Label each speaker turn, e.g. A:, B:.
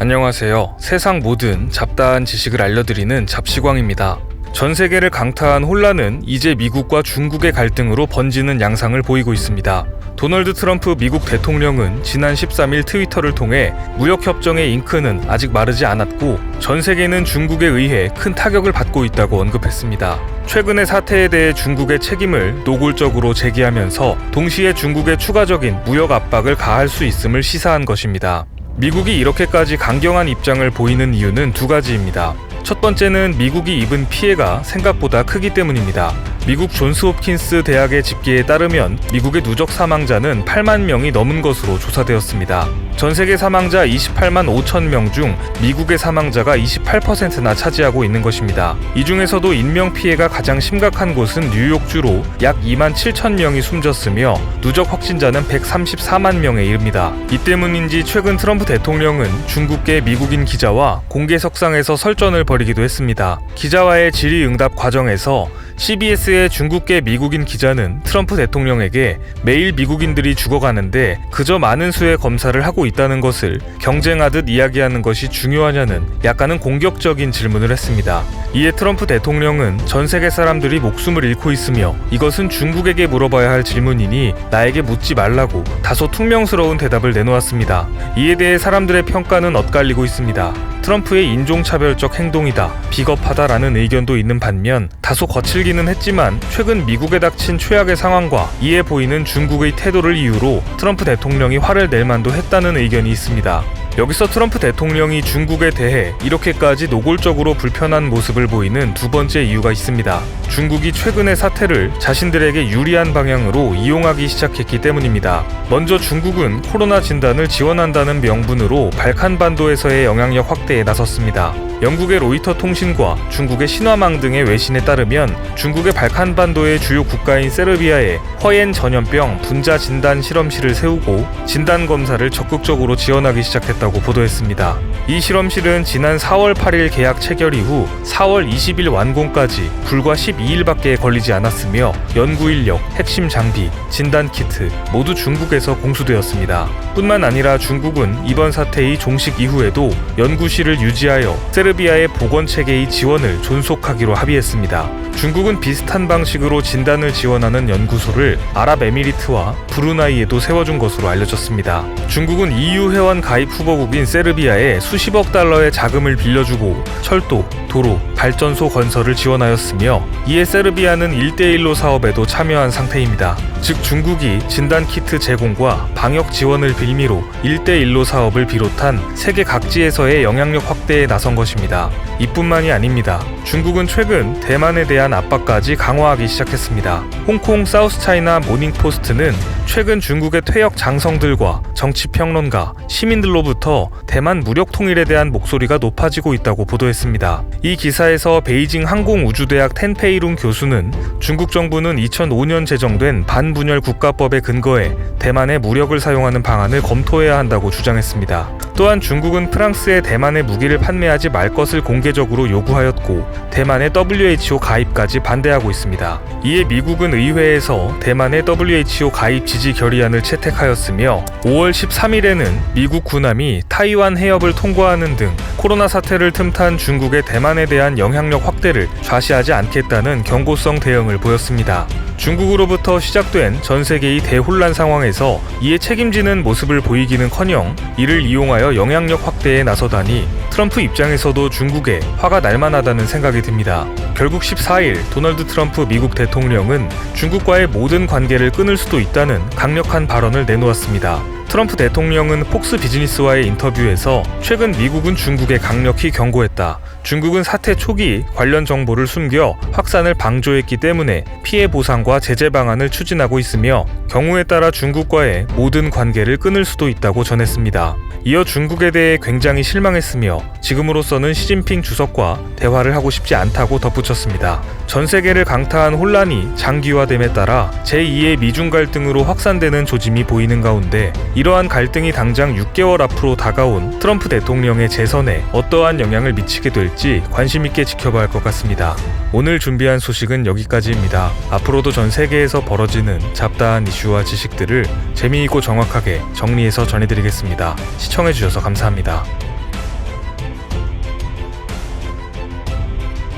A: 안녕하세요. 세상 모든 잡다한 지식을 알려드리는 잡시광입니다. 전 세계를 강타한 혼란은 이제 미국과 중국의 갈등으로 번지는 양상을 보이고 있습니다. 도널드 트럼프 미국 대통령은 지난 13일 트위터를 통해 무역협정의 잉크는 아직 마르지 않았고 전 세계는 중국에 의해 큰 타격을 받고 있다고 언급했습니다. 최근의 사태에 대해 중국의 책임을 노골적으로 제기하면서 동시에 중국에 추가적인 무역 압박을 가할 수 있음을 시사한 것입니다. 미국이 이렇게까지 강경한 입장을 보이는 이유는 두 가지입니다. 첫 번째는 미국이 입은 피해가 생각보다 크기 때문입니다. 미국 존스 홉킨스 대학의 집계에 따르면 미국의 누적 사망자는 8만 명이 넘은 것으로 조사되었습니다. 전 세계 사망자 28만 5천 명 중 미국의 사망자가 28%나 차지하고 있는 것입니다. 이 중에서도 인명 피해가 가장 심각한 곳은 뉴욕주로 약 2만 7천 명이 숨졌으며 누적 확진자는 134만 명에 이릅니다. 이 때문인지 최근 트럼프 대통령은 중국계 미국인 기자와 공개석상에서 설전을 벌이기도 했습니다. 기자와의 질의응답 과정에서 CBS의 중국계 미국인 기자는 트럼프 대통령에게 매일 미국인들이 죽어가는데 그저 많은 수의 검사를 하고 있다는 것을 경쟁하듯 이야기하는 것이 중요하냐는 약간은 공격적인 질문을 했습니다. 이에 트럼프 대통령은 전 세계 사람들이 목숨을 잃고 있으며 이것은 중국에게 물어봐야 할 질문이니 나에게 묻지 말라고 다소 퉁명스러운 대답을 내놓았습니다. 이에 대해 사람들의 평가는 엇갈리고 있습니다. 트럼프의 인종차별적 행동이다, 비겁하다라는 의견도 있는 반면 다소 거칠기는 했지만 최근 미국에 닥친 최악의 상황과 이에 보이는 중국의 태도를 이유로 트럼프 대통령이 화를 낼 만도 했다는 의견이 있습니다. 여기서 트럼프 대통령이 중국에 대해 이렇게까지 노골적으로 불편한 모습을 보이는 두 번째 이유가 있습니다. 중국이 최근의 사태를 자신들에게 유리한 방향으로 이용하기 시작했기 때문입니다. 먼저 중국은 코로나 진단을 지원한다는 명분으로 발칸반도에서의 영향력 확대에 나섰습니다. 영국의 로이터 통신과 중국의 신화망 등의 외신에 따르면 중국의 발칸반도의 주요 국가인 세르비아에 허옌 전염병 분자 진단 실험실을 세우고 진단 검사를 적극적으로 지원하기 시작했다고 보도했습니다. 이 실험실은 지난 4월 8일 계약 체결 이후 4월 20일 완공까지 불과 12일밖에 걸리지 않았으며 연구 인력, 핵심 장비, 진단 키트 모두 중국에서 공수되었습니다. 뿐만 아니라 중국은 이번 사태의 종식 이후에도 연구실을 유지하여 세르비아의 보건체계의 지원을 존속하기로 합의했습니다. 중국은 비슷한 방식으로 진단을 지원하는 연구소를 아랍에미리트와 브루나이에도 세워준 것으로 알려졌습니다. 중국은 EU 회원 가입 후보국인 세르비아에 수십억 달러의 자금을 빌려주고 철도, 도로, 발전소 건설을 지원하였으며 이에 세르비아는 1대1로 사업에도 참여한 상태입니다. 즉 중국이 진단키트 제공과 방역 지원을 빌미로 1대1로 사업을 비롯한 세계 각지에서의 영향력 확대에 나선 것입니다. 이뿐만이 아닙니다. 중국은 최근 대만에 대한 압박까지 강화하기 시작했습니다. 홍콩 사우스차이나 모닝포스트는 최근 중국의 퇴역 장성들과 정치평론가, 시민들로부터 대만 무력 통일에 대한 목소리가 높아지고 있다고 보도했습니다. 이 기사에서 베이징 항공우주대학 텐페이룽 교수는 중국 정부는 2005년 제정된 반분열 국가법에 근거해 대만에 무력을 사용하는 방안을 검토해야 한다고 주장했습니다. 또한 중국은 프랑스에 대만에 무기를 판매하지 말 것을 공개적으로 요구하였고 대만의 WHO 가입까지 반대하고 있습니다. 이에 미국은 의회에서 대만의 WHO 가입 지지 결의안을 채택하였으며 5월 13일에는 미국 군함이 타이완 해협을 통과하는 등 코로나 사태를 틈탄 중국의 대만에 대한 영향력 확대를 좌시하지 않겠다는 경고성 대응을 보였습니다. 중국으로부터 시작된 전 세계의 대혼란 상황에서 이에 책임지는 모습을 보이기는커녕 이를 이용하여 영향력 확대에 나서다니 트럼프 입장에서도 중국에 화가 날만하다는 생각이 듭니다. 결국 14일 도널드 트럼프 미국 대통령은 중국과의 모든 관계를 끊을 수도 있다는 강력한 발언을 내놓았습니다. 트럼프 대통령은 폭스 비즈니스와의 인터뷰에서 최근 미국은 중국에 강력히 경고했다. 중국은 사태 초기 관련 정보를 숨겨 확산을 방조했기 때문에 피해 보상과 제재 방안을 추진하고 있으며 경우에 따라 중국과의 모든 관계를 끊을 수도 있다고 전했습니다. 이어 중국에 대해 굉장히 실망했으며 지금으로서는 시진핑 주석과 대화를 하고 싶지 않다고 덧붙였습니다. 전 세계를 강타한 혼란이 장기화됨에 따라 제2의 미중 갈등으로 확산되는 조짐이 보이는 가운데 이러한 갈등이 당장 6개월 앞으로 다가온 트럼프 대통령의 재선에 어떠한 영향을 미치게 될지 관심 있게 지켜봐야 할 것 같습니다. 오늘 준비한 소식은 여기까지입니다. 앞으로도 전 세계에서 벌어지는 잡다한 이슈와 지식들을 재미있고 정확하게 정리해서 전해드리겠습니다. 시청해주셔서 감사합니다.